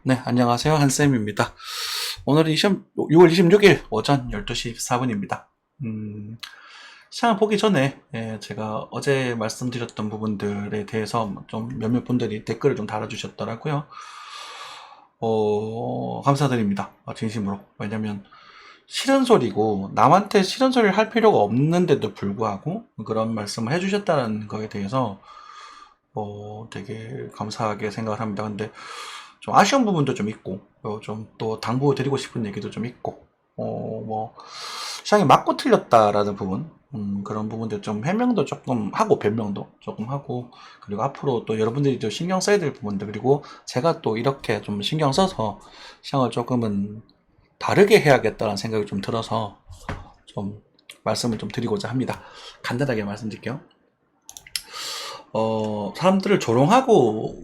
네, 안녕하세요. 한쌤입니다. 오늘은 6월 26일 오전 12시 24분입니다. 시장을 보기 전에 제가 어제 말씀드렸던 부분들에 대해서 좀 몇몇 분들이 댓글을 좀 달아주셨더라고요. 감사드립니다. 진심으로. 왜냐면 싫은 소리고 남한테 싫은 소리를 할 필요가 없는데도 불구하고 그런 말씀을 해주셨다는 거에 대해서 되게 감사하게 생각을 합니다. 근데 좀 아쉬운 부분도 좀 있고, 좀 또 당부드리고 싶은 얘기도 좀 있고, 시장이 맞고 틀렸다라는 부분, 그런 부분들 좀 해명도 조금 하고, 변명도 조금 하고, 그리고 앞으로 또 여러분들이 좀 신경 써야 될 부분들, 그리고 제가 또 이렇게 좀 신경 써서 시장을 조금은 다르게 해야겠다는 생각이 좀 들어서 좀 말씀을 좀 드리고자 합니다. 간단하게 말씀드릴게요. 사람들을 조롱하고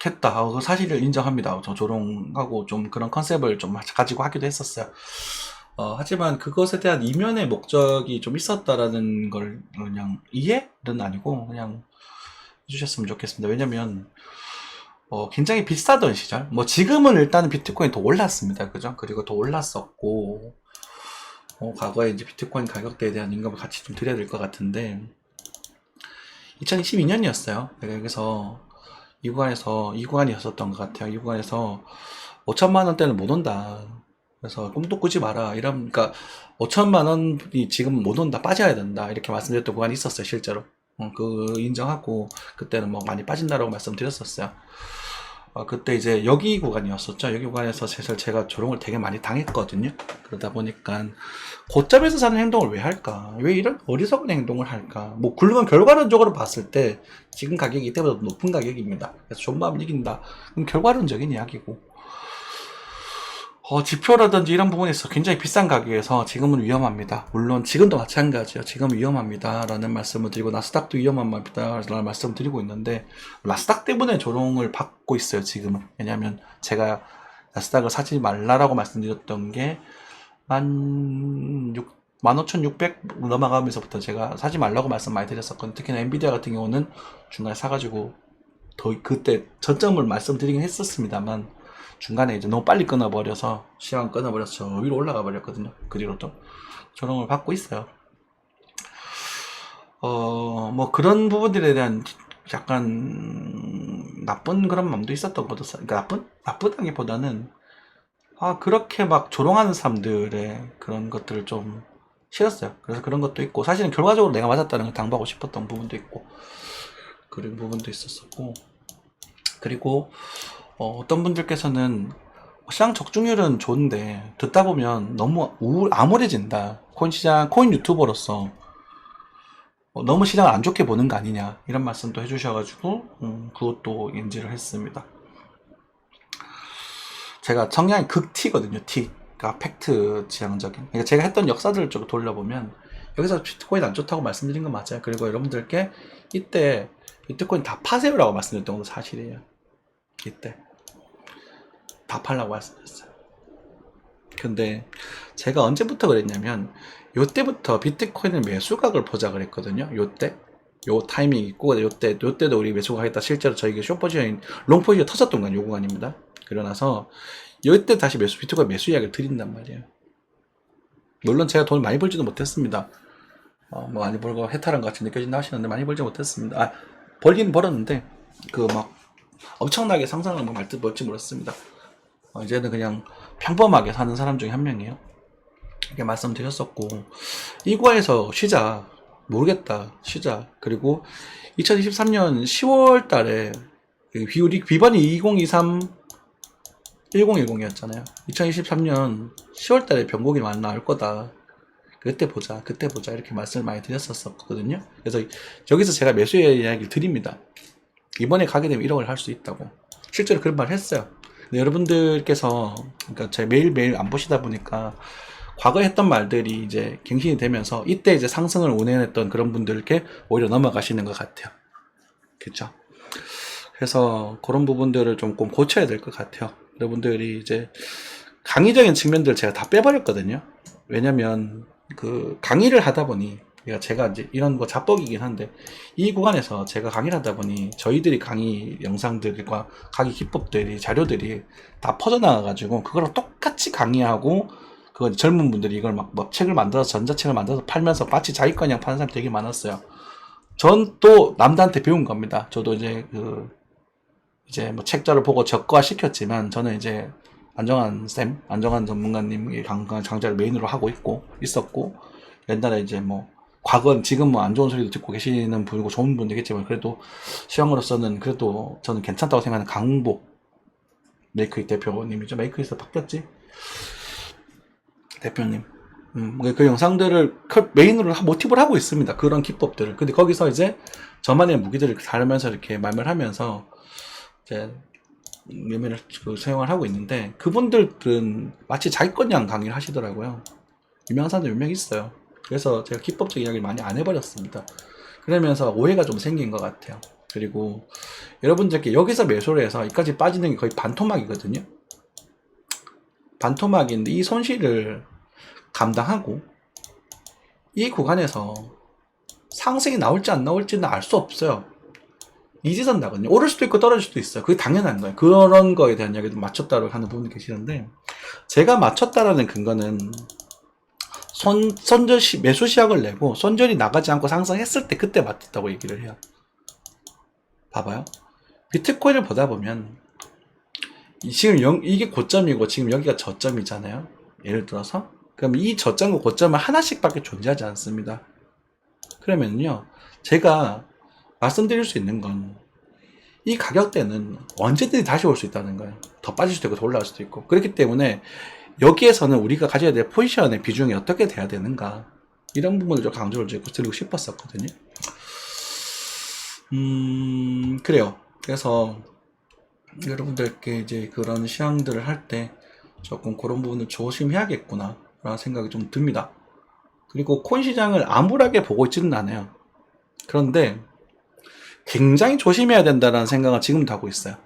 했다. 그 사실을 인정합니다. 저 조롱하고 좀 그런 컨셉을 좀 가지고 하기도 했었어요. 하지만 그것에 대한 이면의 목적이 좀 있었다라는 걸 그냥 이해는 아니고 그냥 해주셨으면 좋겠습니다. 왜냐면 굉장히 비싸던 시절, 뭐 지금은 일단은 비트코인 더 올랐습니다. 그죠? 그리고 더 올랐었고 과거에 이제 비트코인 가격대에 대한 임금을 같이 좀 드려야 될 것 같은데 2022년이었어요. 내가 여기서 이 구간이었었던 것 같아요. 이 구간에서 5천만 원대는 못 온다. 그래서 꿈도 꾸지 마라. 그러니까 5천만 원이 지금 못 온다. 빠져야 된다. 이렇게 말씀드렸던 구간이 있었어요. 실제로. 그 인정하고 그때는 뭐 많이 빠진다라고 말씀드렸었어요. 그때 이제 여기 구간이었었죠. 여기 구간에서 사실 제가 조롱을 되게 많이 당했거든요. 그러다 보니까 고점에서 사는 행동을 왜 할까? 왜 이런 어리석은 행동을 할까? 뭐 물론 결과론적으로 봤을 때 지금 가격이 이때보다 높은 가격입니다. 그래서 좋은 마음 이긴다. 그럼 결과론적인 이야기고. 지표라든지 이런 부분에서 굉장히 비싼 가격에서 지금은 위험합니다. 물론 지금도 마찬가지예요. 지금 위험합니다. 라는 말씀을 드리고 나스닥도 위험합니다. 라는 말씀을 드리고 있는데 나스닥 때문에 조롱을 받고 있어요. 지금은. 왜냐하면 제가 나스닥을 사지 말라라고 말씀드렸던 게 15,600 넘어가면서부터 제가 사지 말라고 말씀 많이 드렸었거든요. 특히나 엔비디아 같은 경우는 중간에 사가지고 그때 저점을 말씀드리긴 했었습니다만 중간에 이제 너무 빨리 끊어버려서 시간 끊어버려서 저 위로 올라가 버렸거든요. 그 뒤로도 조롱을 받고 있어요. 뭐 그런 부분들에 대한 약간 나쁜 그런 마음도 있었던 것도 그러니까 나쁘다기보다는 그렇게 막 조롱하는 사람들의 그런 것들을 좀 싫었어요. 그래서 그런 것도 있고 사실은 결과적으로 내가 맞았다는 걸 당부하고 싶었던 부분도 있고 그런 부분도 있었었고 그리고 어떤 분들께서는 시장 적중률은 좋은데 듣다 보면 너무 암울해진다. 코인 유튜버로서 너무 시장을 안 좋게 보는 거 아니냐 이런 말씀도 해주셔가지고 그것도 인지를 했습니다. 제가 성향이 극T거든요. T. 그러니까 팩트 지향적인. 그러니까 제가 했던 역사들을 좀 돌려보면 여기서 비트코인 안 좋다고 말씀드린 건 맞아요. 그리고 여러분들께 이때 비트코인 다 파세요라고 말씀드렸던 것도 사실이에요. 이때 다 팔라고 말씀드렸어요. 근데 제가 언제부터 그랬냐면 요때부터 비트코인을 매수각을 보자 그랬거든요. 요때 요 타이밍 있고 요때도 우리 매수가 하겠다. 실제로 저희가 숏포지션 롱포지션 터졌던 건 요 구간입니다. 그러나서 요때 다시 비트코인 매수 이야기를 드린단 말이에요. 물론 제가 돈을 많이 벌지도 못했습니다. 뭐 많이 벌고 해탈한 것 같이 느껴진다 하시는데 많이 벌지 못했습니다. 벌긴 벌었는데 그 막 엄청나게 상상을 뭐 말뜻 뭘지 몰랐습니다. 이제는 그냥 평범하게 사는 사람 중에 한 명이에요. 이렇게 말씀드렸었고 이과에서 쉬자 모르겠다 쉬자. 그리고 2023년 10월 달에 비번이 2023 1010이었잖아요. 2023년 10월 달에 변곡이 많이 나올 거다. 그때 보자 이렇게 말씀을 많이 드렸었거든요. 그래서 여기서 제가 매수의 이야기를 드립니다. 이번에 가게 되면 1억을 할 수 있다고 실제로 그런 말을 했어요. 근데 여러분들께서 그러니까 제가 매일매일 안 보시다 보니까 과거에 했던 말들이 이제 갱신이 되면서 이때 이제 상승을 운행했던 그런 분들께 오히려 넘어가시는 것 같아요. 그렇죠? 그래서 그런 부분들을 좀 고쳐야 될 것 같아요. 여러분들이 이제 강의적인 측면들 제가 다 빼버렸거든요. 왜냐면 그 강의를 하다 보니 그러니까 제가 이제 이런 거 자뻑이긴 한데 이 구간에서 제가 강의를 하다 보니 저희들이 강의 영상들과 강의 기법들이 자료들이 다 퍼져나가가지고 그거랑 똑같이 강의하고 그거 젊은 분들이 이걸 막 뭐 책을 만들어서 전자책을 만들어서 팔면서 마치 자기 거냥 파는 사람이 되게 많았어요. 전 또 남들한테 배운 겁니다. 저도 이제 이제 뭐 책자를 보고 적과 시켰지만 저는 이제 안정환 전문가님의 강좌를 메인으로 하고 있었고 옛날에 이제 뭐 과거는 지금 뭐 안 좋은 소리도 듣고 계시는 분이고 좋은 분이겠지만 그래도 시황으로서는 그래도 저는 괜찮다고 생각하는 강복 메이크잇 대표님이죠. 메이크잇에서 바뀌었지 대표님. 그 영상들을 메인으로 모티브를 하고 있습니다. 그런 기법들을. 근데 거기서 이제 저만의 무기들을 다루면서 이렇게 말하면서 이제 의미를 사용을 하고 있는데 그분들은 마치 자기 것냥 강의를 하시더라고요. 유명한 사람들 몇 명 있어요. 그래서 제가 기법적 이야기를 많이 안 해버렸습니다. 그러면서 오해가 좀 생긴 것 같아요. 그리고 여러분들께 여기서 매수를 해서 여기까지 빠지는 게 거의 반토막이거든요. 반토막인데 이 손실을 감당하고 이 구간에서 상승이 나올지 안 나올지는 알 수 없어요. 이지선 나거든요. 오를 수도 있고 떨어질 수도 있어요. 그게 당연한 거예요. 그런 거에 대한 이야기도 맞췄다고 하는 분이 계시는데 제가 맞췄다라는 근거는 매수 시약을 내고 손절이 나가지 않고 상승했을 때 그때 맞췄다고 얘기를 해요. 봐봐요. 비트코인을 보다 보면 지금 이게 고점이고 지금 여기가 저점이잖아요. 예를 들어서 그럼 이 저점과 고점은 하나씩밖에 존재하지 않습니다. 그러면요 제가 말씀드릴 수 있는 건 이 가격대는 언제든지 다시 올 수 있다는 거예요. 더 빠질 수도 있고 더 올라갈 수도 있고. 그렇기 때문에 여기에서는 우리가 가져야 될 포지션의 비중이 어떻게 돼야 되는가 이런 부분을 좀 강조를 드리고 싶었었거든요. 그래요. 그래서 여러분들께 이제 그런 시황들을 할 때 조금 그런 부분을 조심해야겠구나 라는 생각이 좀 듭니다. 그리고 코인 시장을 암울하게 보고 있지는 않아요. 그런데 굉장히 조심해야 된다는 생각을 지금도 하고 있어요.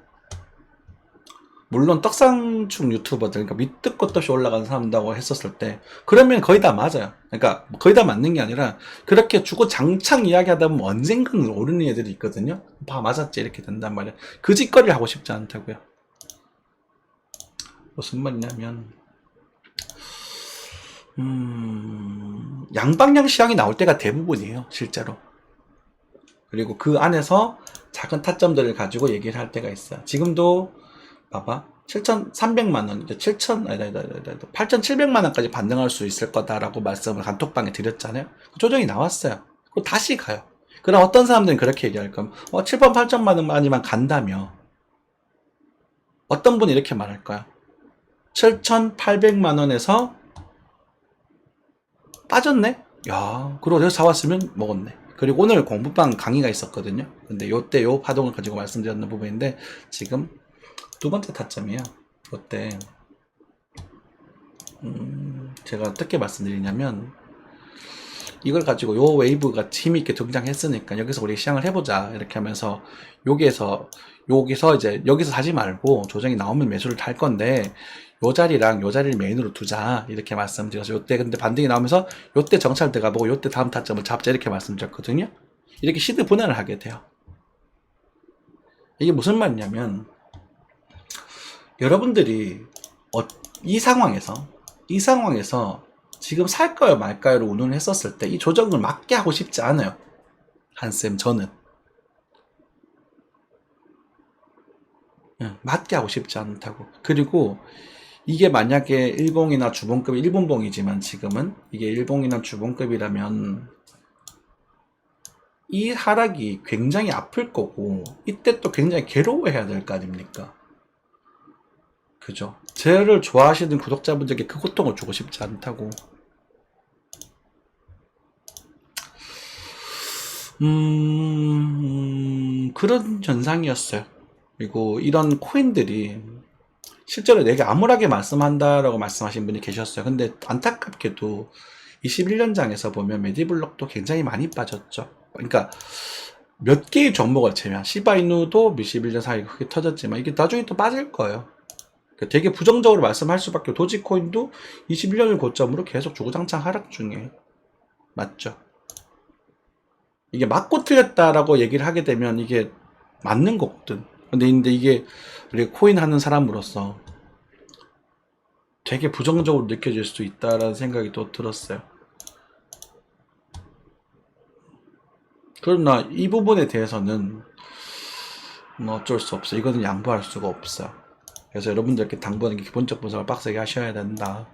물론 떡상충 유튜버들, 그러니까 밑도 끝도 없이 올라가는 사람다고 했었을 때 그러면 거의 다 맞아요. 그러니까 거의 다 맞는 게 아니라 그렇게 주고 장창 이야기하다 보면 언젠가는 오르는 애들이 있거든요. 봐 맞았지 이렇게 된단 말이에요. 그 짓거리를 하고 싶지 않다고요. 무슨 말이냐면 양방향 시황이 나올 때가 대부분이에요. 실제로. 그리고 그 안에서 작은 타점들을 가지고 얘기를 할 때가 있어요. 지금도 봐봐 7,300만원, 8,700만원까지 반등할 수 있을 거다라고 말씀을 단톡방에 드렸잖아요. 조정이 나왔어요. 그리고 다시 가요. 그럼 어떤 사람들은 그렇게 얘기할 거면 7번 8천만원만이만 간다며 어떤 분이 이렇게 말할 거야. 7,800만원에서 빠졌네? 야, 그리고 내가 사왔으면 먹었네. 그리고 오늘 공부방 강의가 있었거든요. 근데 요때 요 파동을 가지고 말씀드렸는 부분인데 지금 두 번째 타점이에요. 요때 제가 어떻게 말씀드리냐면 이걸 가지고 요 웨이브가 힘있게 등장했으니까 여기서 우리 시향을 해보자 이렇게 하면서 여기서 이제 여기서 사지 말고 조정이 나오면 매수를 달 건데 요 자리랑 요 자리를 메인으로 두자 이렇게 말씀드려서 요때 근데 반등이 나오면서 요때 정찰 들어가보고 요때 다음 타점을 잡자 이렇게 말씀드렸거든요. 이렇게 시드 분할을 하게 돼요. 이게 무슨 말이냐면 여러분들이 이 상황에서 지금 살까요 말까요를 운운을 했었을 때 이 조정을 맞게 하고 싶지 않아요. 한쌤 저는 맞게 하고 싶지 않다고. 그리고 이게 만약에 일봉이나 주봉급이 일본봉이지만 지금은 이게 일봉이나 주봉급이라면 이 하락이 굉장히 아플 거고 이때 또 굉장히 괴로워해야 될 거 아닙니까? 그죠? 저를 좋아하시는 구독자분들께 그 고통을 주고 싶지 않다고. 그런 현상이었어요. 그리고 이런 코인들이 실제로 내게 암울하게 말씀한다라고 말씀하신 분이 계셨어요. 근데 안타깝게도 21년장에서 보면 메디블록도 굉장히 많이 빠졌죠. 그러니까 몇 개의 종목을 제외한 시바이누도 21년 사이에 크게 터졌지만 이게 나중에 또 빠질 거예요. 그러니까 되게 부정적으로 말씀할 수밖에. 도지코인도 21년을 고점으로 계속 주구장창 하락 중에 맞죠. 이게 맞고 틀렸다라고 얘기를 하게 되면 이게 맞는 거거든. 근데 이게 우리 코인 하는 사람으로서 되게 부정적으로 느껴질 수 있다라는 생각이 또 들었어요. 그러나 이 부분에 대해서는 어쩔 수 없어. 이거는 양보할 수가 없어. 그래서 여러분들께 당부하는 게 기본적 분석을 빡세게 하셔야 된다.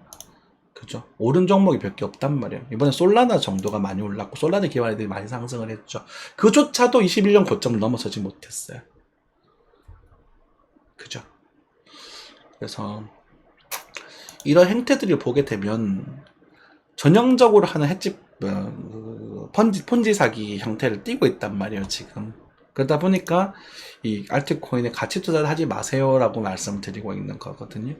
그죠? 오른 종목이 몇 개 없단 말이에요. 이번에 솔라나 정도가 많이 올랐고, 솔라나 기반 애들이 많이 상승을 했죠. 그조차도 21년 고점을 넘어서지 못했어요. 그죠? 그래서 이런 행태들을 보게 되면 전형적으로 하는 횟집 폰지 사기 형태를 띠고 있단 말이에요, 지금. 그러다 보니까 이 알트코인에 가치 투자를 하지 마세요라고 말씀드리고 있는 거거든요.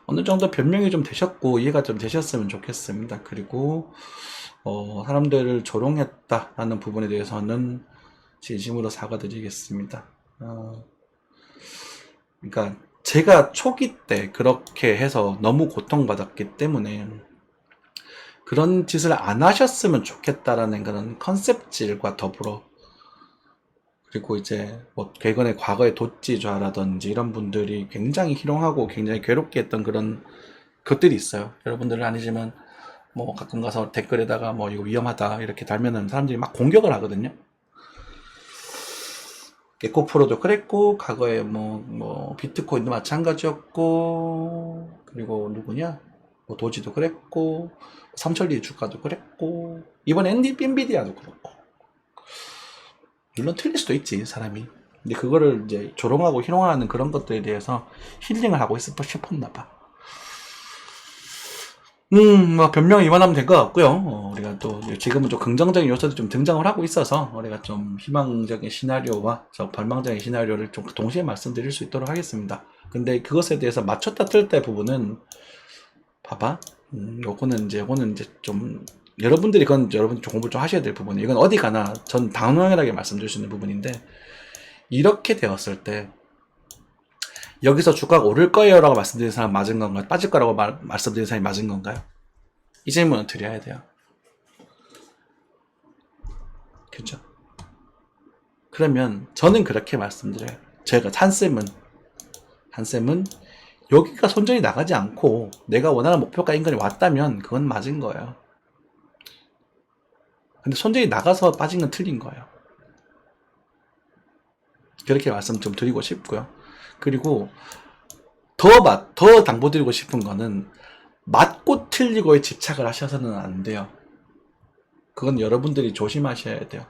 어느 정도 변명이 좀 되셨고 이해가 좀 되셨으면 좋겠습니다. 그리고 사람들을 조롱했다라는 부분에 대해서는 진심으로 사과드리겠습니다. 그러니까 제가 초기 때 그렇게 해서 너무 고통받았기 때문에 그런 짓을 안 하셨으면 좋겠다라는 그런 컨셉질과 더불어, 그리고 이제 뭐 괴건의 과거의 도찌좌라든지 이런 분들이 굉장히 희롱하고 굉장히 괴롭게 했던 그런 것들이 있어요. 여러분들은 아니지만 뭐 가끔 가서 댓글에다가 뭐 이거 위험하다 이렇게 달면은 사람들이 막 공격을 하거든요. 에코프로도 그랬고, 과거에 뭐 비트코인도 마찬가지였고, 그리고 누구냐? 뭐 도지도 그랬고, 삼천리 주가도 그랬고, 이번 엔비디아도 그렇고. 물론 틀릴 수도 있지, 사람이. 근데 그거를 이제 조롱하고 희롱하는 그런 것들에 대해서 힐링을 하고 싶었나 봐. 뭐 변명이 이만하면 될 것 같고요. 우리가 또 지금은 좀 긍정적인 요소도 좀 등장을 하고 있어서 우리가 좀 희망적인 시나리오와 저 발망적인 시나리오를 좀 동시에 말씀드릴 수 있도록 하겠습니다. 근데 그것에 대해서 맞췄다 틀렸다 부분은 봐봐. 요거는 이제 좀 여러분들이 여러분 공부를 좀 하셔야 될 부분이에요. 이건 어디 가나 전 단호하게 말씀드릴 수 있는 부분인데, 이렇게 되었을 때 여기서 주가가 오를 거예요 라고 말씀드린 사람 맞은 건가요? 빠질 거라고 말씀드린 사람이 맞은 건가요? 이 질문을 드려야 돼요. 그죠? 그러면 저는 그렇게 말씀드려요. 제가 한쌤은 여기가 손절이 나가지 않고 내가 원하는 목표가 인근이 왔다면 그건 맞은 거예요. 근데 손절이 나가서 빠진 건 틀린 거예요. 그렇게 말씀 좀 드리고 싶고요. 그리고 더 당부드리고 싶은 거는 맞고 틀리고에 집착을 하셔서는 안 돼요. 그건 여러분들이 조심하셔야 돼요.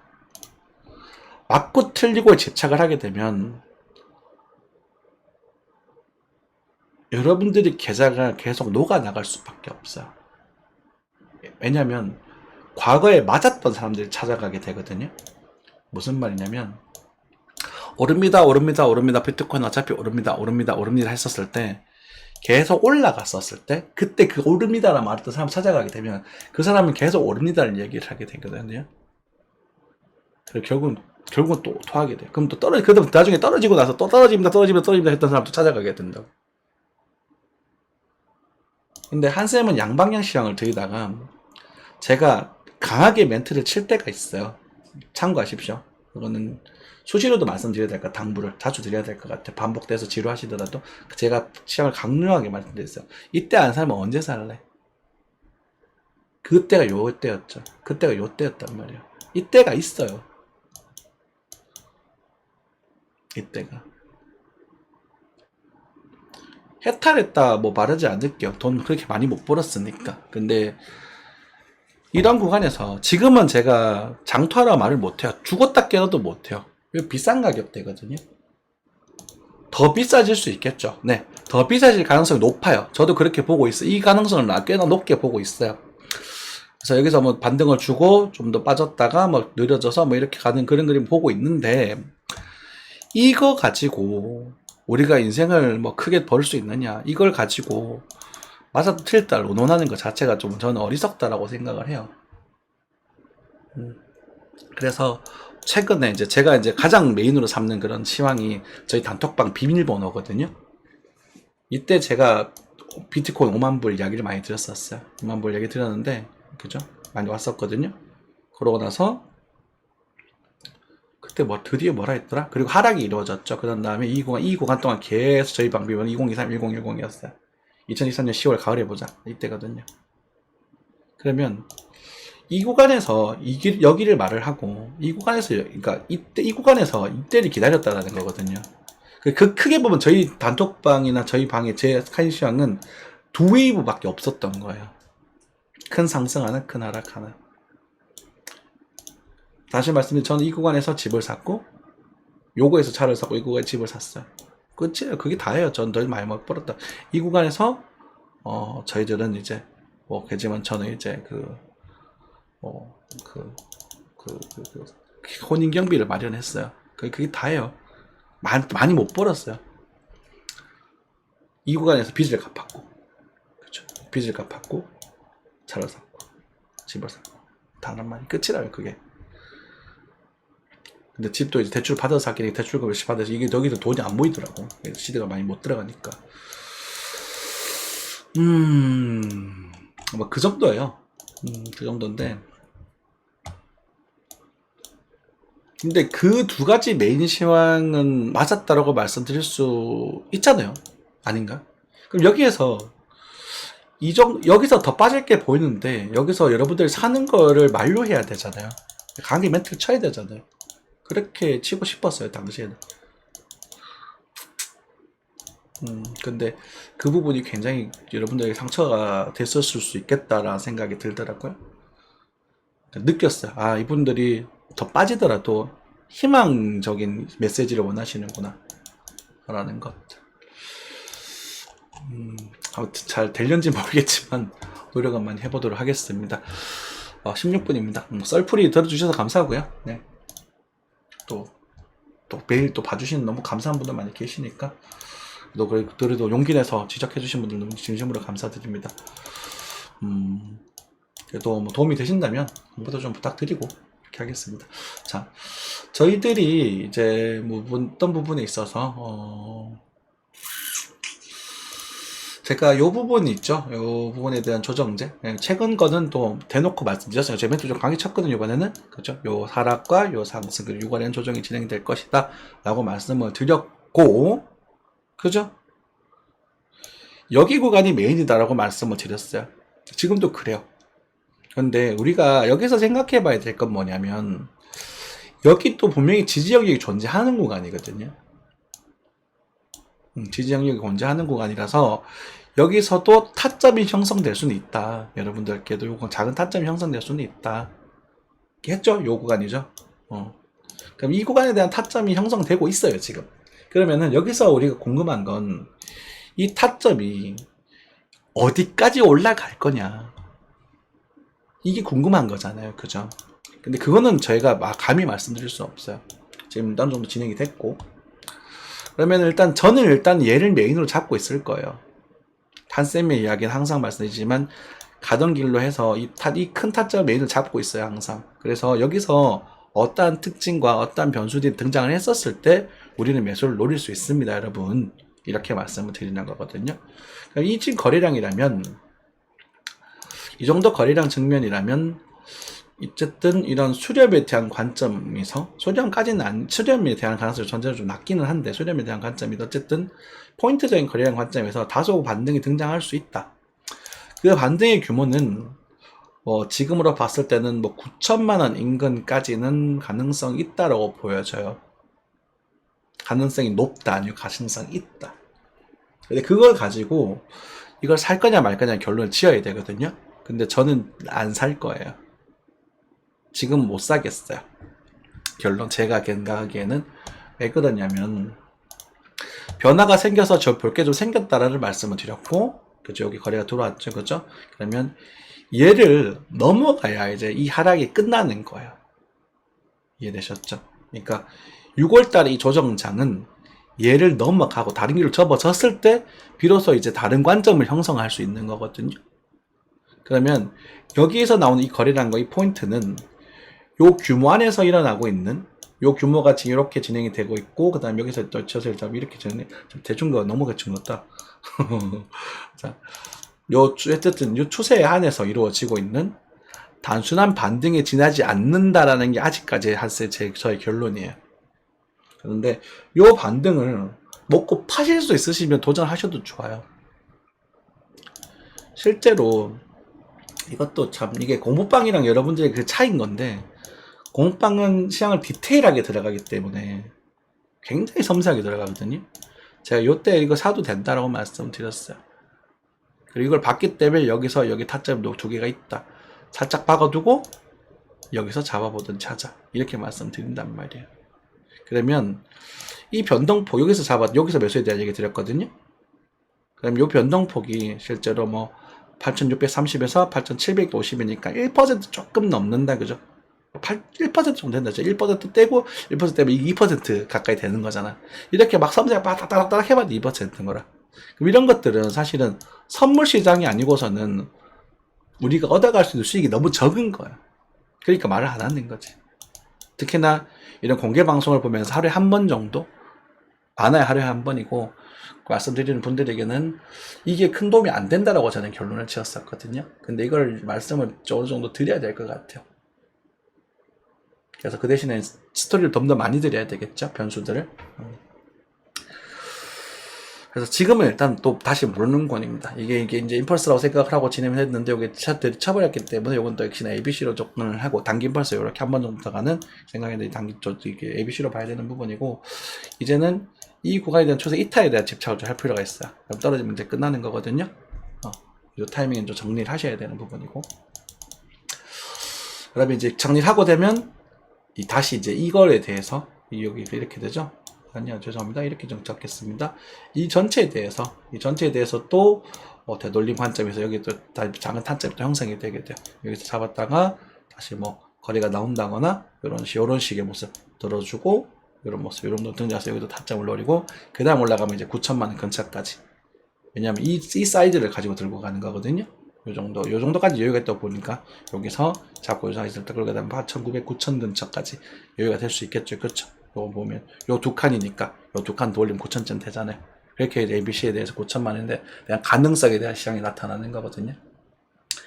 맞고 틀리고에 집착을 하게 되면 여러분들이 계좌가 계속 녹아나갈 수밖에 없어요. 왜냐면 과거에 맞았던 사람들이 찾아가게 되거든요. 무슨 말이냐면 오릅니다 비트코인 어차피 오릅니다 했었을 때, 계속 올라갔었을 때, 그때 그 오릅니다라 말했던 사람 찾아가게 되면 그 사람은 계속 오릅니다를 얘기를 하게 되거든요. 그리고 결국은 또 토하게 돼요. 그럼 또 그다음 나중에 떨어지고 나서 또 떨어집니다 했던 사람도 찾아가게 된다고. 근데 한쌤은 양방향 시황을 들이다가 제가 강하게 멘트를 칠 때가 있어요. 참고하십시오. 그거는 수시로도 말씀드려야 될 것 같아요. 당부를 자주 드려야 될 것 같아요. 반복돼서 지루하시더라도 제가 시황을 강력하게 말씀드렸어요. 이때 안 살면 언제 살래? 그때가 요때였죠. 그때가 요때였단 말이에요. 이때가 있어요. 이때가. 해탈했다 뭐 말하지 않을게요. 돈 그렇게 많이 못 벌었으니까. 근데 이런 구간에서 지금은 제가 장투하라 말을 못해요. 죽었다 깨어도 못해요. 비싼 가격대거든요. 더 비싸질 수 있겠죠. 네, 더 비싸질 가능성이 높아요. 저도 그렇게 보고 있어요. 이 가능성을 꽤나 높게 보고 있어요. 그래서 여기서 뭐 반등을 주고 좀 더 빠졌다가 뭐 느려져서 뭐 이렇게 가는 그런 그림 보고 있는데, 이거 가지고 우리가 인생을 뭐 크게 벌 수 있느냐, 이걸 가지고 맞아도 틀렸다를 논하는 것 자체가 좀 저는 어리석다라고 생각을 해요. 그래서 최근에 이제 제가 이제 가장 메인으로 삼는 그런 시황이 저희 단톡방 비밀번호거든요. 이때 제가 비트코인 5만 불 이야기를 많이 드렸었어요. 5만 불 이야기 드렸는데, 그죠? 많이 왔었거든요. 그러고 나서 그때 뭐 드디어 뭐라 했더라? 그리고 하락이 이루어졌죠. 그런 다음에 이 구간 동안 계속 저희 방비는 2023, 1010이었어요. 2023년 10월 가을에 보자. 이때거든요. 그러면 이 구간에서 여기를 말을 하고 이 구간에서 그러니까 이 구간에서 이때를 기다렸다라는 거거든요. 크게 보면 저희 단톡방이나 저희 방에 제 스카이시황은 두 웨이브밖에 없었던 거예요. 큰 상승하는, 큰 하락하는. 다시 말씀드리면 저는 이 구간에서 집을 샀고 요거에서 차를 샀고 이 구간에 집을 샀어요. 끝이에요. 그게 다예요. 전 더 많이 못 벌었다. 이 구간에서 저희들은 이제 그지만 저는 이제 혼인 경비를 마련했어요. 그게 다예요. 많이 못 벌었어요. 이 구간에서 빚을 갚았고, 그렇죠. 빚을 갚았고, 차를 샀고, 집을 샀고, 다른 말이 끝이라요. 그게. 근데 집도 이제 대출 받아서 샀기 대출금 열심히 받아서 이게 여기서 돈이 안 모이더라고. 시대가 많이 못 들어가니까. 뭐 그 정도예요. 그 정도인데. 근데 그 두 가지 메인 시황은 맞았다라고 말씀드릴 수 있잖아요. 아닌가? 그럼 여기에서 여기서 더 빠질 게 보이는데 여기서 여러분들이 사는 거를 만료해야 되잖아요. 강하게 멘트를 쳐야 되잖아요. 그렇게 치고 싶었어요, 당시에는. 근데 그 부분이 굉장히 여러분들에게 상처가 됐었을 수 있겠다라는 생각이 들더라고요. 느꼈어요. 아, 이분들이 더 빠지더라도 희망적인 메시지를 원하시는구나. 라는 것. 아무튼 잘 될는지 모르겠지만 노력은 많이 해보도록 하겠습니다. 16분입니다. 썰풀이 들어주셔서 감사하고요. 네. 또 매일 또 봐주시는 너무 감사한 분들 많이 계시니까 그래도 용기 내서 지적해주신 분들 너무 진심으로 감사드립니다. 그래도 뭐 도움이 되신다면 공부도 좀 부탁드리고 이렇게 하겠습니다. 자, 저희들이 이제 뭐 어떤 부분에 있어서 제가 요 부분이 있죠. 요 부분에 대한 조정제. 최근 거는 또 대놓고 말씀드렸어요. 제 멘트 좀 강하게 쳤거든요, 이번에는. 그죠? 요 하락과 요 상승, 그리고 요 관련 조정이 진행될 것이다. 라고 말씀을 드렸고, 그죠? 여기 구간이 메인이다라고 말씀을 드렸어요. 지금도 그래요. 근데 우리가 여기서 생각해 봐야 될 건 뭐냐면, 여기 또 분명히 지지 영역이 존재하는 구간이거든요. 지지 영역이 존재하는 구간이라서, 여기서도 타점이 형성될 수는 있다. 여러분들께도 요거 작은 타점이 형성될 수는 있다. 했죠? 요 구간이죠. 그럼 이 구간에 대한 타점이 형성되고 있어요, 지금. 그러면은 여기서 우리가 궁금한 건 이 타점이 어디까지 올라갈 거냐. 이게 궁금한 거잖아요. 그죠? 근데 그거는 저희가 감히 말씀드릴 수 없어요. 지금 어느 정도 진행이 됐고. 그러면 저는 얘를 메인으로 잡고 있을 거예요. 탄쌤의 이야기는 항상 말씀드리지만 가던 길로 해서 이 큰 타점 메인을 잡고 있어요, 항상. 그래서 여기서 어떠한 특징과 어떠한 변수들이 등장을 했었을 때 우리는 매수를 노릴 수 있습니다, 여러분. 이렇게 말씀을 드리는 거거든요. 이 지금 거래량이라면, 이 정도 거래량 측면이라면 어쨌든 이런 수렴에 대한 관점에서 수렴에 대한 가능성이 전제로 좀 낮기는 한데 수렴에 대한 관점이 어쨌든 포인트적인 거래량 관점에서 다소 반등이 등장할 수 있다. 그 반등의 규모는 지금으로 봤을 때는 9천만 원 인근까지는 가능성이 있다라고 보여져요. 가능성이 높다, 아니요, 가능성이 있다. 근데 그걸 가지고 이걸 살 거냐 말 거냐 결론을 지어야 되거든요. 근데 저는 안 살 거예요. 지금 못 사겠어요. 결론 제가 생각하기에는. 왜 그러냐면 변화가 생겨서 저 볼 게 좀 생겼다라는 말씀을 드렸고, 그죠? 여기 거래가 들어왔죠, 그죠? 그러면 얘를 넘어가야 이제 이 하락이 끝나는 거예요. 이해되셨죠? 그러니까 6월달에 이 조정장은 얘를 넘어가고 다른 길로 접어졌을 때 비로소 이제 다른 관점을 형성할 수 있는 거거든요. 그러면 여기에서 나오는 이 거래량과 이 포인트는 요 규모 안에서 일어나고 있는, 요 규모가 지금 이렇게 진행이 되고 있고, 그 다음에 여기서 또 저세를 이렇게 대충 너무 대충 넣었다. 자, 어쨌든 요 추세에 한해서 이루어지고 있는 단순한 반등에 지나지 않는다라는 게 아직까지 저의 결론이에요. 그런데 요 반등을 먹고 파실 수 있으시면 도전하셔도 좋아요. 실제로 이것도 참 이게 공부방이랑 여러분들의 그 차이인 건데, 공부방은 시장을 디테일하게 들어가기 때문에 굉장히 섬세하게 들어가거든요. 제가 요때 이거 사도 된다라고 말씀드렸어요. 그리고 이걸 봤기 때문에 여기서 여기 타점도 두 개가 있다. 살짝 박아두고 여기서 잡아보든지 하자. 이렇게 말씀드린단 말이에요. 그러면 이 변동폭 여기서 매수에 대한 얘기 드렸거든요. 그럼 이 변동폭이 실제로 뭐 8630에서 8750이니까 1% 조금 넘는다, 그죠? 1% 정도 된다. 1% 떼고 1% 떼면 2% 가까이 되는 거잖아. 이렇게 막 섬세하게 따닥따닥 해봐도 2%인 거라. 그럼 이런 것들은 사실은 선물 시장이 아니고서는 우리가 얻어갈 수 있는 수익이 너무 적은 거야. 그러니까 말을 안 하는 거지. 특히나 이런 공개 방송을 보면서 하루에 한 번 정도, 많아야 하루에 한 번이고, 말씀드리는 분들에게는 이게 큰 도움이 안 된다라고 저는 결론을 지었었거든요. 근데 이걸 말씀을 어느 정도 드려야 될 것 같아요. 그래서 그 대신에 스토리를 좀 더 많이 드려야 되겠죠, 변수들을. 그래서 지금은 일단 또 다시 모르는 권입니다. 이게 이제 임펄스라고 생각을 하고 진행을 했는데, 여기 차트들이 쳐버렸기 때문에, 요건 또 역시나 ABC로 접근을 하고, 단기 임펄스 이렇게 한 번 정도 더 가는 생각인데, 이게 ABC로 봐야 되는 부분이고, 이제는 이 구간에 대한 추세 이탈에 대한 집착을 좀 할 필요가 있어요. 그럼 떨어지면 이제 끝나는 거거든요. 이 타이밍에 좀 정리를 하셔야 되는 부분이고. 그 다음에 이제 정리를 하고 되면, 다시 이제 이거에 대해서, 여기 이렇게 되죠? 아니요, 죄송합니다. 이렇게 좀 적겠습니다. 이 전체에 대해서 또, 되돌림 관점에서 여기 또 작은 탄점이 또 형성이 되게 돼요. 여기서 잡았다가, 다시 뭐, 거래가 나온다거나, 요런 식의 모습 들어주고, 이런 모습, 이런 거 등장해서 여기도 타점을 노리고, 그 다음 올라가면 이제 9천만원 근처까지. 왜냐면 이 사이즈를 가지고 들고 가는 거거든요. 요 정도까지 여유가 있다고 보니까, 여기서 잡고 요 사이즈를 딱 끌고 가면 8,900, 9,000 근처까지 여유가 될 수 있겠죠. 그렇죠? 요거 보면, 요 두 칸이니까, 요 두 칸 돌리면 9,000점 되잖아요. 그렇게 ABC에 대해서 9천만원인데, 그냥 가능성에 대한 시장이 나타나는 거거든요.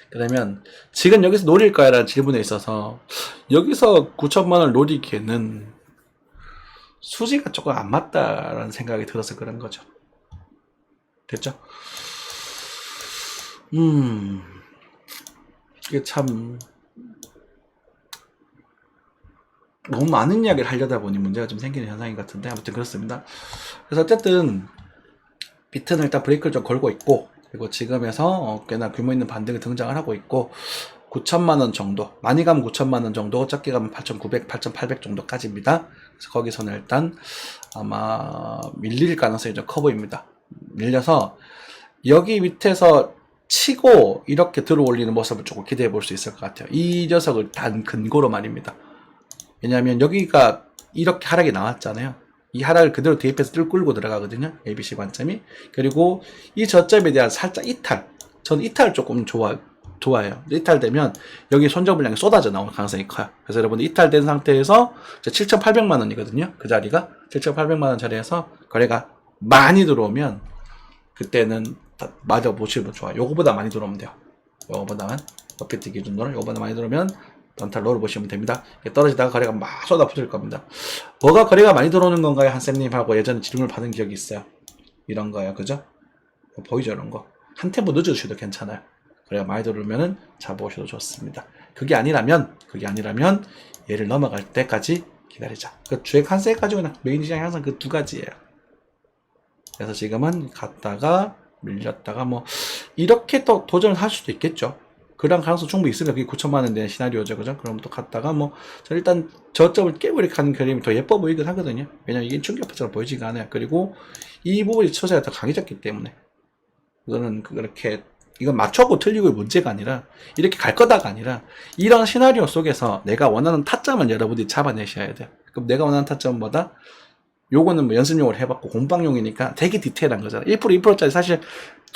그러면, 지금 여기서 노릴 거야? 라는 질문에 있어서, 여기서 9천만원을 노리기에는, 수지가 조금 안 맞다라는 생각이 들어서 그런 거죠. 됐죠? 이게 참 너무 많은 이야기를 하려다 보니 문제가 좀 생기는 현상인 것 같은데, 아무튼 그렇습니다. 그래서 어쨌든 비트는 일단 브레이크를 좀 걸고 있고, 그리고 지금에서 꽤나 규모 있는 반등이 등장을 하고 있고, 9천만원 정도, 많이 가면 9천만원 정도, 적게 가면 8,900, 8,800 정도까지입니다. 그래서 거기서는 일단 아마 밀릴 가능성이 좀 커 보입니다. 밀려서 여기 밑에서 치고 이렇게 들어 올리는 모습을 조금 기대해 볼 수 있을 것 같아요. 이 녀석을 단 근거로 말입니다. 왜냐하면 여기가 이렇게 하락이 나왔잖아요. 이 하락을 그대로 대입해서 끌고 들어가거든요. ABC 관점이. 그리고 이 저점에 대한 살짝 이탈. 저는 이탈 조금 좋아해요. 이탈되면 여기 손절 물량이 쏟아져 나올 가능성이 커요. 그래서 여러분들 이탈된 상태에서 7,800만 원이거든요. 그 자리가 7,800만 원 자리에서 거래가 많이 들어오면 그때는 맞아 보시면 좋아요. 요거보다 많이 들어오면 돼요. 요거보다만 버피트 기준으로 요거보다 많이 들어오면 던탈 로를 보시면 됩니다. 떨어지다가 거래가 막 쏟아부을 겁니다. 뭐가 거래가 많이 들어오는 건가요? 한쌤님하고 예전에 질문을 받은 기억이 있어요. 이런 거예요. 그죠? 보이죠? 이런 거. 한 템포 늦어주셔도 괜찮아요. 거래가 많이 들어오면은 잡아오셔도 좋습니다. 그게 아니라면 얘를 넘어갈 때까지 기다리자. 그 주액 한세 가지고 메인 시장이 항상 그 두 가지예요. 그래서 지금은 갔다가 밀렸다가 뭐 이렇게 또 도전을 할 수도 있겠죠. 그런 가능성 충분히 있으면 그게 9천만 원 되는 시나리오죠. 그죠? 그럼 또 갔다가 뭐 일단 저점을 깨고 이렇게 하는 그림이 더 예뻐 보이긴 하거든요. 왜냐면 이게 충격파처럼 보이지가 않아요. 그리고 이 부분이 처세가 더 강해졌기 때문에 이건 맞춰고 틀리고의 문제가 아니라 이렇게 갈 거다가 아니라 이런 시나리오 속에서 내가 원하는 타점을 여러분들이 잡아내셔야 돼요. 그럼 내가 원하는 타점은 뭐다? 요거는 뭐 연습용으로 해봤고 공방용이니까 되게 디테일한 거잖아. 1% 2%짜리 사실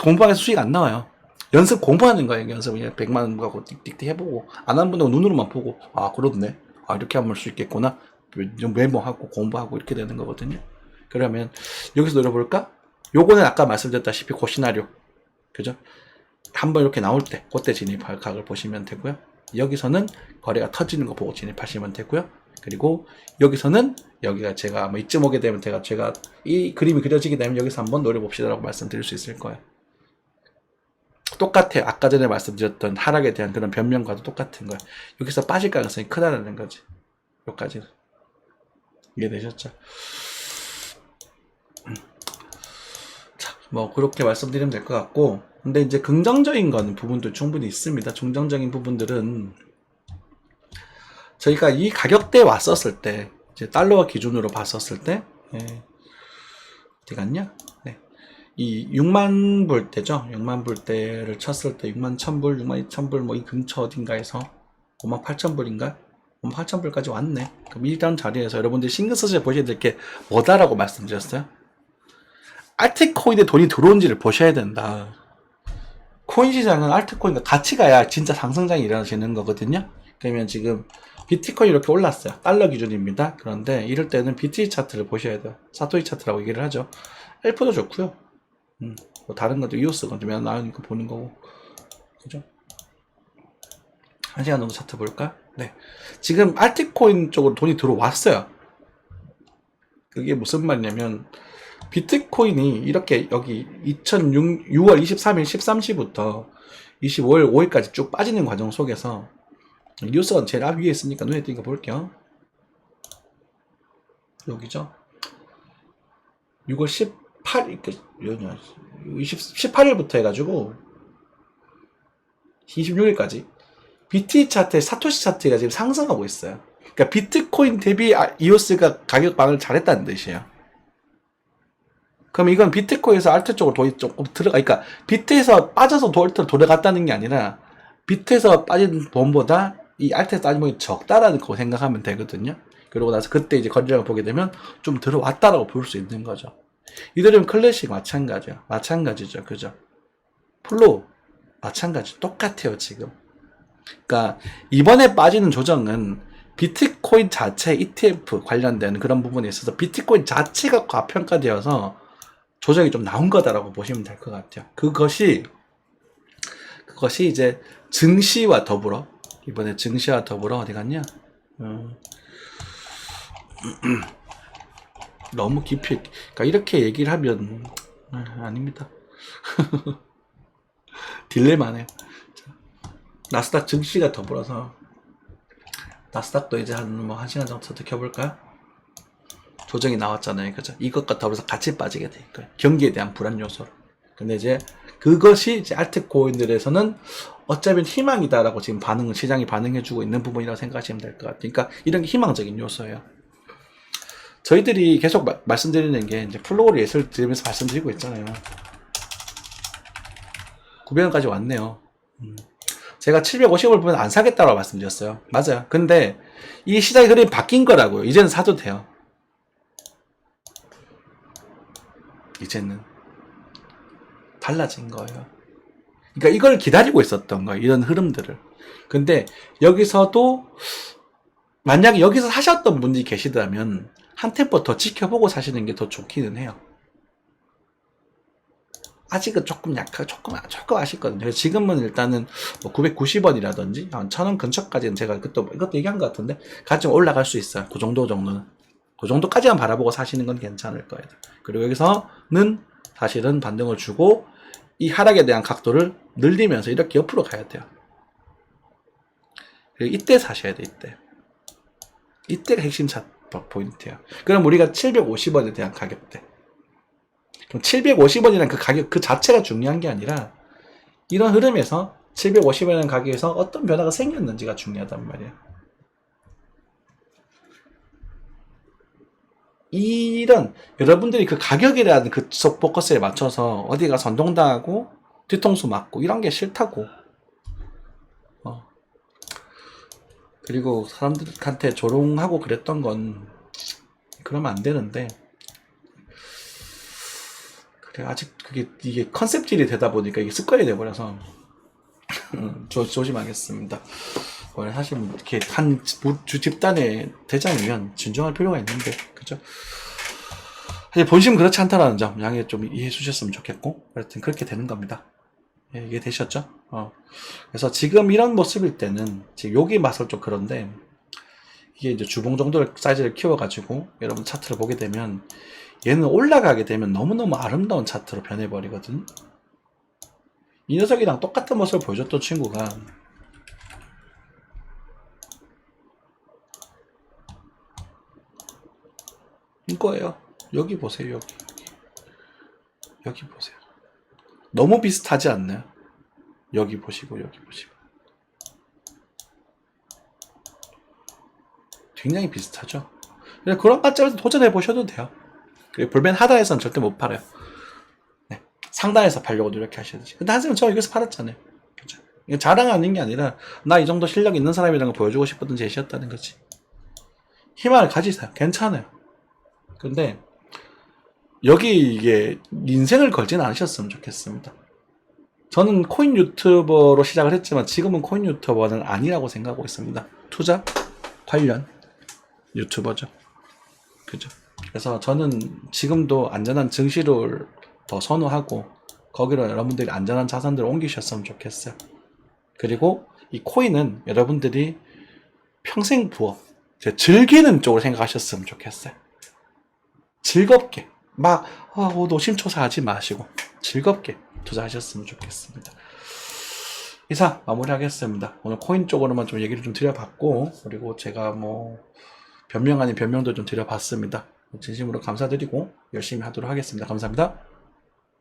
공방에서 수익 안 나와요. 연습 공부하는 거예요. 연습 그냥 100만 원 가고 띡띡 해보고 안 하는 분은 눈으로만 보고 그렇네. 이렇게 하면 수 있겠구나. 좀 메모하고 공부하고 이렇게 되는 거거든요. 그러면 여기서 노려볼까? 요거는 아까 말씀드렸다시피 그 시나리오, 그죠? 한번 이렇게 나올 때 그때 진입할 각을 보시면 되고요. 여기서는 거래가 터지는 거 보고 진입하시면 되고요. 그리고 여기서는 여기가 제가 뭐 이쯤 오게 되면 제가 이 그림이 그려지게 되면 여기서 한번 노려봅시다라고 말씀드릴 수 있을 거예요. 똑같아요. 아까 전에 말씀드렸던 하락에 대한 그런 변명과도 똑같은 거예요. 여기서 빠질 가능성이 크다는 거지. 여기까지는. 이해되셨죠? 자, 뭐 그렇게 말씀드리면 될 것 같고, 근데 이제 긍정적인 거는 부분도 충분히 있습니다. 긍정적인 부분들은 저희가 이 가격대에 왔었을 때, 이제 달러와 기준으로 봤었을 때, 어디 갔냐? 네. 이 6만 불대죠. 6만 불대를 쳤을 때 6만 1000불, 6만 2000불 뭐 이 근처 어딘가에서 5만 8000불인가? 5만 8000불까지 왔네. 그럼 이런 자리에서 여러분들이 신경 써서 보셔야 될 게 뭐다라고 말씀드렸어요? 알트코인에 돈이 들어온지를 보셔야 된다. 코인 시장은 알트코인과 같이 가야 진짜 상승장이 일어나시는 거거든요. 그러면 지금 비트코인 이렇게 올랐어요. 달러 기준입니다. 그런데 이럴 때는 BTC 차트를 보셔야 돼요. 사토시 차트라고 얘기를 하죠. 엘프도 좋고요. 뭐 다른 것도 이오스 건좀 나오니까 보는 거고, 그죠? 1시간 정도 차트 볼까? 네. 지금 알트코인 쪽으로 돈이 들어왔어요. 그게 무슨 말이냐면, 비트코인이 이렇게 여기 6월 23일 13시부터 25일 5일까지 쭉 빠지는 과정 속에서, 뉴스가 제일 앞 위에 있으니까 눈에 띄니까 볼게요. 여기죠. 6월 18일, 18일부터 해가지고 26일까지 BT 차트의 사토시 차트가 지금 상승하고 있어요. 그러니까 비트코인 대비 이오스가 가격 방을 잘했다는 뜻이에요. 그럼 이건 비트코인에서 알트 쪽으로 돈이 조금 들어가, 그러니까 비트에서 빠져서 알트로 돌아갔다는 게 아니라 비트에서 빠진 돈보다 이 알트에서 따진 돈이 적다라는 거 생각하면 되거든요. 그러고 나서 그때 이제 거래량을 보게 되면 좀 들어왔다라고 볼 수 있는 거죠. 이더리움 클래식 마찬가지죠. 마찬가지죠. 그죠? 플로우 마찬가지. 똑같아요, 지금. 그러니까 이번에 빠지는 조정은 비트코인 자체 ETF 관련된 그런 부분에 있어서 비트코인 자체가 과평가되어서 조정이 좀 나온 거다라고 보시면 될 것 같아요. 그것이 이제 증시와 더불어, 이번에 증시와 더불어 어디 갔냐? 너무 깊이, 그러니까 이렇게 얘기를 하면 아닙니다. 딜레마네요. 나스닥 증시가 더불어서 나스닥도 이제 한 1시간 정도 더 켜볼까요? 조정이 나왔잖아요. 그죠? 이것과 더불어서 같이 빠지게 돼 있고요. 경기에 대한 불안 요소로. 근데 이제 그것이 이제 알트코인들에서는 어쩌면 희망이다라고 지금 시장이 반응해주고 있는 부분이라고 생각하시면 될 것 같아요. 그러니까 이런 게 희망적인 요소예요. 저희들이 계속 말씀드리는 게 이제 플로우를 예를 들면서 말씀드리고 있잖아요. 900원까지 왔네요. 제가 750을 보면 안 사겠다고 말씀드렸어요. 맞아요. 근데 이 시장의 흐름이 바뀐 거라고요. 이제는 사도 돼요. 이제는 달라진 거예요. 그러니까 이걸 기다리고 있었던 거예요. 이런 흐름들을. 근데 여기서도 만약에 여기서 사셨던 분들이 계시다면 한 템포 더 지켜보고 사시는 게 더 좋기는 해요. 아직은 조금 조금 아쉽거든요. 지금은 일단은 뭐 990원이라든지 한 1000원 근처까지는 제가 이것도 얘기한 것 같은데 가끔 올라갈 수 있어요. 그 정도는. 그 정도까지만 바라보고 사시는 건 괜찮을 거예요. 그리고 여기서는 사실은 반등을 주고 이 하락에 대한 각도를 늘리면서 이렇게 옆으로 가야 돼요. 그리고 이때 사셔야 돼, 이때. 이때가 핵심 포인트예요. 그럼 우리가 750원에 대한 가격대. 그럼 750원이라는 그 가격 그 자체가 중요한 게 아니라 이런 흐름에서 750원이라는 가격에서 어떤 변화가 생겼는지가 중요하단 말이에요. 이런 여러분들이 그 가격이라는 그 포커스에 맞춰서 어디가 선동당하고 뒤통수 맞고 이런 게 싫다고. 그리고 사람들한테 조롱하고 그랬던 건 그러면 안 되는데, 그래 아직 이게 컨셉질이 되다 보니까 이게 습관이 돼버려서 조심하겠습니다. 원래 사실 이렇게 한 집단의 대장이면 진정할 필요가 있는데, 그죠? 사실 본심은 그렇지 않다라는 점 양해 좀 이해해 주셨으면 좋겠고, 하여튼 그렇게 되는 겁니다. 예, 이게 되셨죠? 그래서 지금 이런 모습일 때는 지금 여기 맛을 좀 그런데 이게 이제 주봉 정도의 사이즈를 키워가지고 여러분 차트를 보게 되면 얘는 올라가게 되면 너무너무 아름다운 차트로 변해버리거든. 이 녀석이랑 똑같은 모습을 보여줬던 친구가 이거예요. 여기 보세요. 여기 보세요. 너무 비슷하지 않나요? 여기 보시고 여기 보시고 굉장히 비슷하죠. 그런 관점에서 도전해 보셔도 돼요. 그리고 볼멘 하단에서는 절대 못 팔아요. 네. 상단에서 팔려고 노력하셔야지. 근데 하지만 저 여기서 팔았잖아요. 그죠? 이게 자랑하는 게 아니라 나 이 정도 실력 있는 사람이라는 걸 보여주고 싶었던 제시였다는 거지. 희망을 가지세요. 괜찮아요. 근데 여기 이게 인생을 걸지는 않으셨으면 좋겠습니다. 저는 코인 유튜버로 시작을 했지만 지금은 코인 유튜버는 아니라고 생각하고 있습니다. 투자 관련 유튜버죠. 그죠? 그래서 저는 지금도 안전한 증시를 더 선호하고 거기로 여러분들이 안전한 자산들을 옮기셨으면 좋겠어요. 그리고 이 코인은 여러분들이 평생 부업, 즐기는 쪽으로 생각하셨으면 좋겠어요. 즐겁게 막 노심초사하지 마시고 즐겁게 투자하셨으면 좋겠습니다. 이상 마무리하겠습니다. 오늘 코인 쪽으로만 좀 얘기를 좀 드려봤고 그리고 제가 뭐 변명 아닌 변명도 좀 드려봤습니다. 진심으로 감사드리고 열심히 하도록 하겠습니다. 감사합니다.